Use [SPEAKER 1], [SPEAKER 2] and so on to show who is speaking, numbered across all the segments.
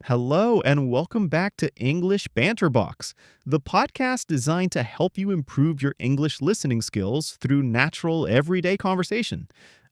[SPEAKER 1] Hello, and welcome back to English Banter Box, the podcast designed to help you improve your English listening skills through natural, everyday conversation.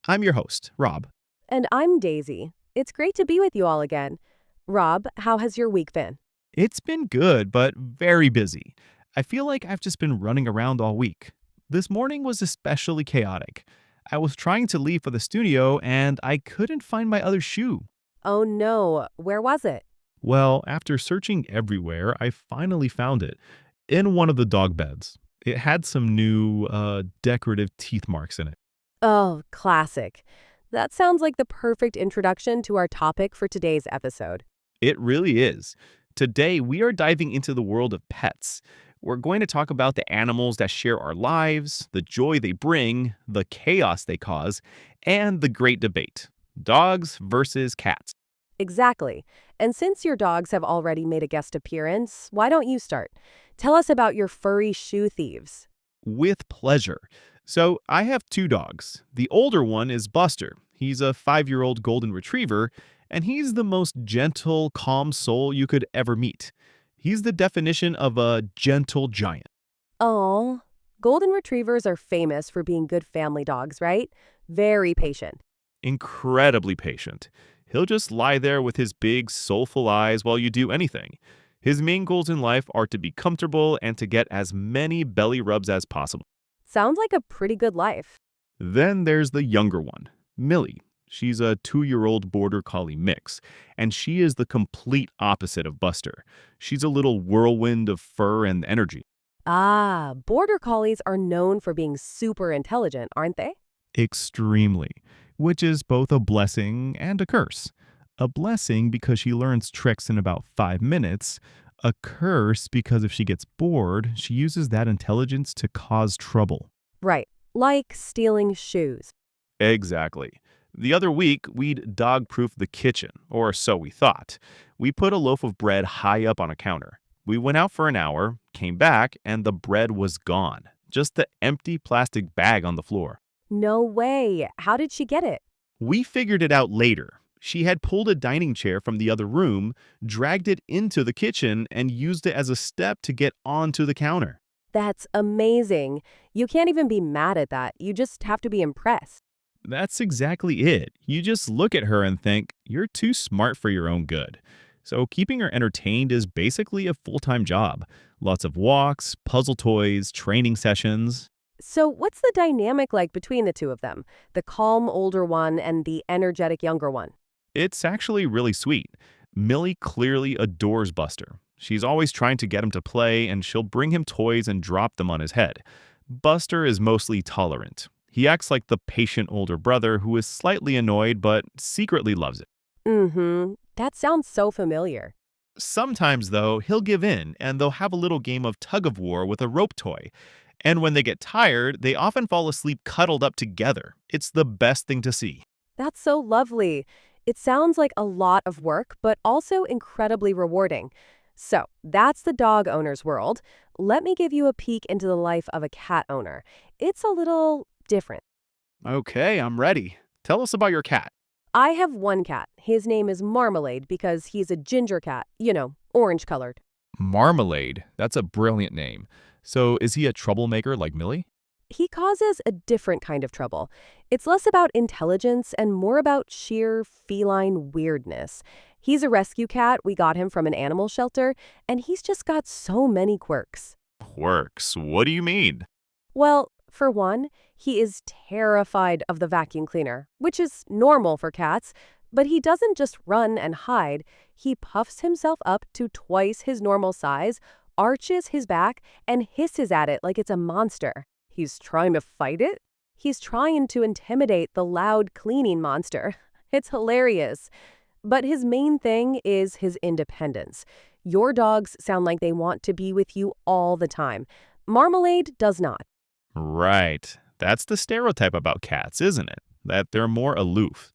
[SPEAKER 1] I'm your host, Rob.
[SPEAKER 2] And I'm Daisy. It's great to be with you all again. Rob, how has your week been?
[SPEAKER 1] It's been good, but very busy. I feel like I've just been running around all week. This morning was especially chaotic. I was trying to leave for the studio, and I couldn't find my other shoe.
[SPEAKER 2] Oh no, where was it?
[SPEAKER 1] Well, after searching everywhere, I finally found it in one of the dog beds. It had some new decorative teeth marks in it.
[SPEAKER 2] Oh, classic. That sounds like the perfect introduction to our topic for today's episode.
[SPEAKER 1] It really is. Today, we are diving into the world of pets. We're going to talk about the animals that share our lives, the joy they bring, the chaos they cause, and the great debate: dogs versus cats.
[SPEAKER 2] Exactly. And since your dogs have already made a guest appearance, why don't you start? Tell us about your furry shoe thieves.
[SPEAKER 1] With pleasure. So, I have two dogs. The older one is Buster. He's a 5-year-old golden retriever, and he's the most gentle, calm soul you could ever meet. He's the definition of a gentle giant.
[SPEAKER 2] Oh, golden retrievers are famous for being good family dogs, right? Very patient.
[SPEAKER 1] Incredibly patient. He'll just lie there with his big, soulful eyes while you do anything. His main goals in life are to be comfortable and to get as many belly rubs as possible.
[SPEAKER 2] Sounds like a pretty good life.
[SPEAKER 1] Then there's the younger one, Millie. She's a 2-year-old border collie mix, and she is the complete opposite of Buster. She's a little whirlwind of fur and energy.
[SPEAKER 2] Ah, border collies are known for being super intelligent, aren't they?
[SPEAKER 1] Extremely, which is both a blessing and a curse. A blessing because she learns tricks in about 5 minutes, a curse because if she gets bored, she uses that intelligence to cause trouble.
[SPEAKER 2] Right, like stealing shoes.
[SPEAKER 1] Exactly. The other week, we'd dog-proof the kitchen, or so we thought. We put a loaf of bread high up on a counter. We went out for an hour, came back, and the bread was gone. Just the empty plastic bag on the floor.
[SPEAKER 2] No way. How did she get it?
[SPEAKER 1] We figured it out later. She had pulled a dining chair from the other room, dragged it into the kitchen, and used it as a step to get onto the counter.
[SPEAKER 2] That's amazing. You can't even be mad at that. You just have to be impressed.
[SPEAKER 1] That's exactly it. You just look at her and think, you're too smart for your own good. So keeping her entertained is basically a full-time job. Lots of walks, puzzle toys, training sessions.
[SPEAKER 2] So, what's the dynamic like between the two of them? The calm older one and the energetic younger one?
[SPEAKER 1] It's actually really sweet. Millie clearly adores Buster. She's always trying to get him to play, and she'll bring him toys and drop them on his head. Buster is mostly tolerant. He acts like the patient older brother who is slightly annoyed but secretly loves it.
[SPEAKER 2] Mm-hmm. That sounds so familiar.
[SPEAKER 1] Sometimes, though, he'll give in and they'll have a little game of tug of war with a rope toy. And when they get tired, they often fall asleep cuddled up together. It's the best thing to see.
[SPEAKER 2] That's so lovely. It sounds like a lot of work, but also incredibly rewarding. So, that's the dog owner's world. Let me give you a peek into the life of a cat owner. It's a little different.
[SPEAKER 1] Okay, I'm ready. Tell us about your cat.
[SPEAKER 2] I have one cat. His name is Marmalade because he's a ginger cat, orange colored.
[SPEAKER 1] Marmalade. That's a brilliant name. So, is he a troublemaker like Millie?
[SPEAKER 2] He causes a different kind of trouble. It's less about intelligence and more about sheer feline weirdness. He's a rescue cat. We got him from an animal shelter, and he's just got so many quirks.
[SPEAKER 1] Quirks. What do you mean?
[SPEAKER 2] Well, for one, he is terrified of the vacuum cleaner, which is normal for cats, but he doesn't just run and hide. He puffs himself up to twice his normal size, arches his back, and hisses at it like it's a monster. He's trying to fight it? He's trying to intimidate the loud cleaning monster. It's hilarious. But his main thing is his independence. Your dogs sound like they want to be with you all the time. Marmalade does not.
[SPEAKER 1] Right. That's the stereotype about cats, isn't it? That they're more aloof.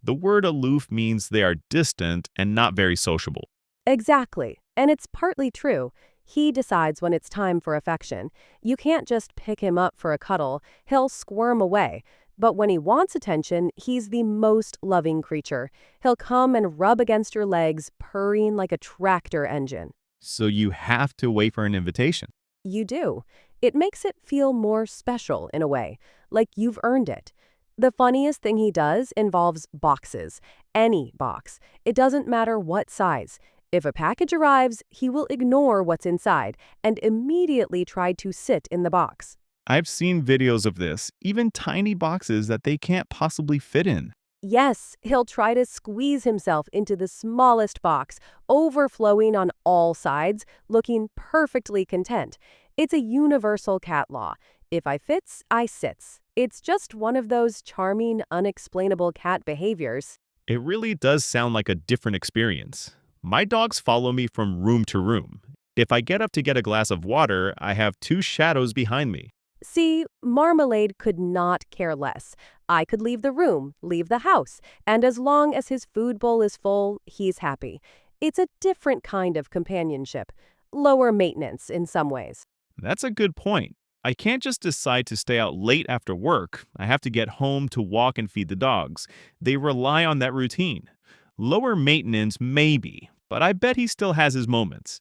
[SPEAKER 1] The word aloof means they are distant and not very sociable.
[SPEAKER 2] Exactly. And it's partly true. He decides when it's time for affection. You can't just pick him up for a cuddle. He'll squirm away. But when he wants attention, he's the most loving creature. He'll come and rub against your legs, purring like a tractor engine.
[SPEAKER 1] So you have to wait for an invitation.
[SPEAKER 2] You do. It makes it feel more special in a way, like you've earned it. The funniest thing he does involves boxes. Any box. It doesn't matter what size. If a package arrives, he will ignore what's inside and immediately try to sit in the box.
[SPEAKER 1] I've seen videos of this, even tiny boxes that they can't possibly fit in.
[SPEAKER 2] Yes, he'll try to squeeze himself into the smallest box, overflowing on all sides, looking perfectly content. It's a universal cat law. If I fits, I sits. It's just one of those charming, unexplainable cat behaviors.
[SPEAKER 1] It really does sound like a different experience. My dogs follow me from room to room. If I get up to get a glass of water, I have two shadows behind me.
[SPEAKER 2] See, Marmalade could not care less. I could leave the room, leave the house, and as long as his food bowl is full, he's happy. It's a different kind of companionship, lower maintenance in some ways.
[SPEAKER 1] That's a good point. I can't just decide to stay out late after work. I have to get home to walk and feed the dogs. They rely on that routine. Lower maintenance, maybe, but I bet he still has his moments.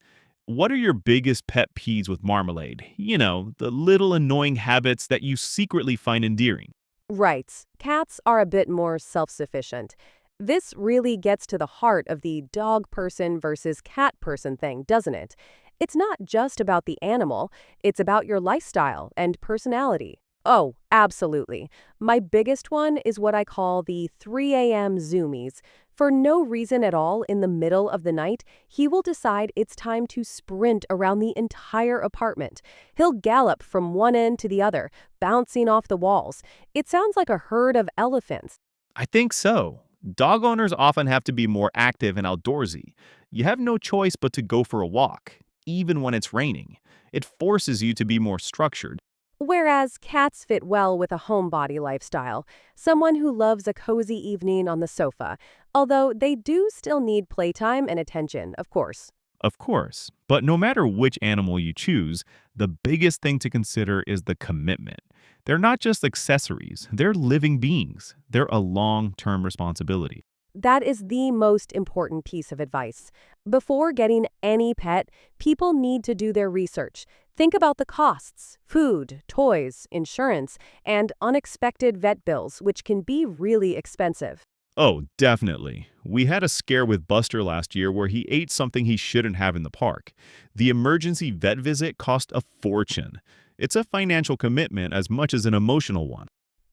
[SPEAKER 1] What are your biggest pet peeves with Marmalade? You know, the little annoying habits that you secretly find endearing.
[SPEAKER 2] Right, cats are a bit more self-sufficient. This really gets to the heart of the dog person versus cat person thing, doesn't it? It's not just about the animal, it's about your lifestyle and personality. Oh, absolutely. My biggest one is what I call the 3 a.m. zoomies. For no reason at all, in the middle of the night, he will decide it's time to sprint around the entire apartment. He'll gallop from one end to the other, bouncing off the walls. It sounds like a herd of elephants.
[SPEAKER 1] I think so. Dog owners often have to be more active and outdoorsy. You have no choice but to go for a walk, even when it's raining. It forces you to be more structured.
[SPEAKER 2] Whereas cats fit well with a homebody lifestyle, someone who loves a cozy evening on the sofa, although they do still need playtime and attention, of course.
[SPEAKER 1] Of course, but no matter which animal you choose, the biggest thing to consider is the commitment. They're not just accessories, they're living beings. They're a long-term responsibility.
[SPEAKER 2] That is the most important piece of advice. Before getting any pet, people need to do their research. Think about the costs, food, toys, insurance, and unexpected vet bills, which can be really expensive.
[SPEAKER 1] Oh, definitely. We had a scare with Buster last year where he ate something he shouldn't have in the park. The emergency vet visit cost a fortune. It's a financial commitment as much as an emotional one.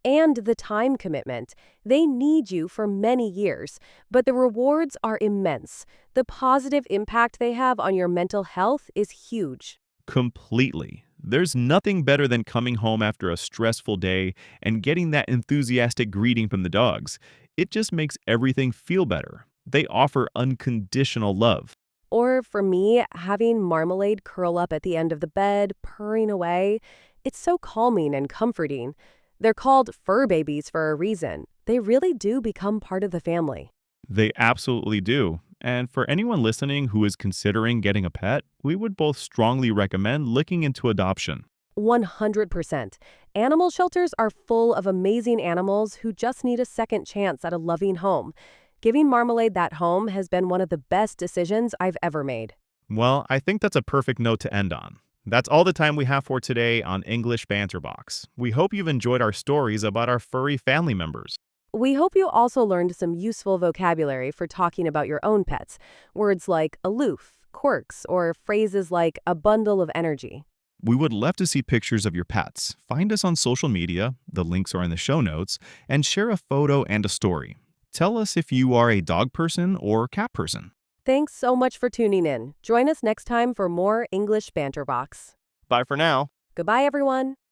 [SPEAKER 2] And the time commitment. They need you for many years, but the rewards are immense. The positive impact they have on your mental health is huge.
[SPEAKER 1] Completely. There's nothing better than coming home after a stressful day and getting that enthusiastic greeting from the dogs. It just makes everything feel better. They offer unconditional love.
[SPEAKER 2] Or for me, having Marmalade curl up at the end of the bed, purring away, it's so calming and comforting. They're called fur babies for a reason. They really do become part of the family.
[SPEAKER 1] They absolutely do. And for anyone listening who is considering getting a pet, we would both strongly recommend looking into adoption.
[SPEAKER 2] 100%. Animal shelters are full of amazing animals who just need a second chance at a loving home. Giving Marmalade that home has been one of the best decisions I've ever made.
[SPEAKER 1] Well, I think that's a perfect note to end on. That's all the time we have for today on English Banter Box. We hope you've enjoyed our stories about our furry family members.
[SPEAKER 2] We hope you also learned some useful vocabulary for talking about your own pets. Words like aloof, quirks, or phrases like a bundle of energy.
[SPEAKER 1] We would love to see pictures of your pets. Find us on social media, the links are in the show notes, and share a photo and a story. Tell us if you are a dog person or cat person.
[SPEAKER 2] Thanks so much for tuning in. Join us next time for more English Banter Box.
[SPEAKER 1] Bye for now.
[SPEAKER 2] Goodbye, everyone.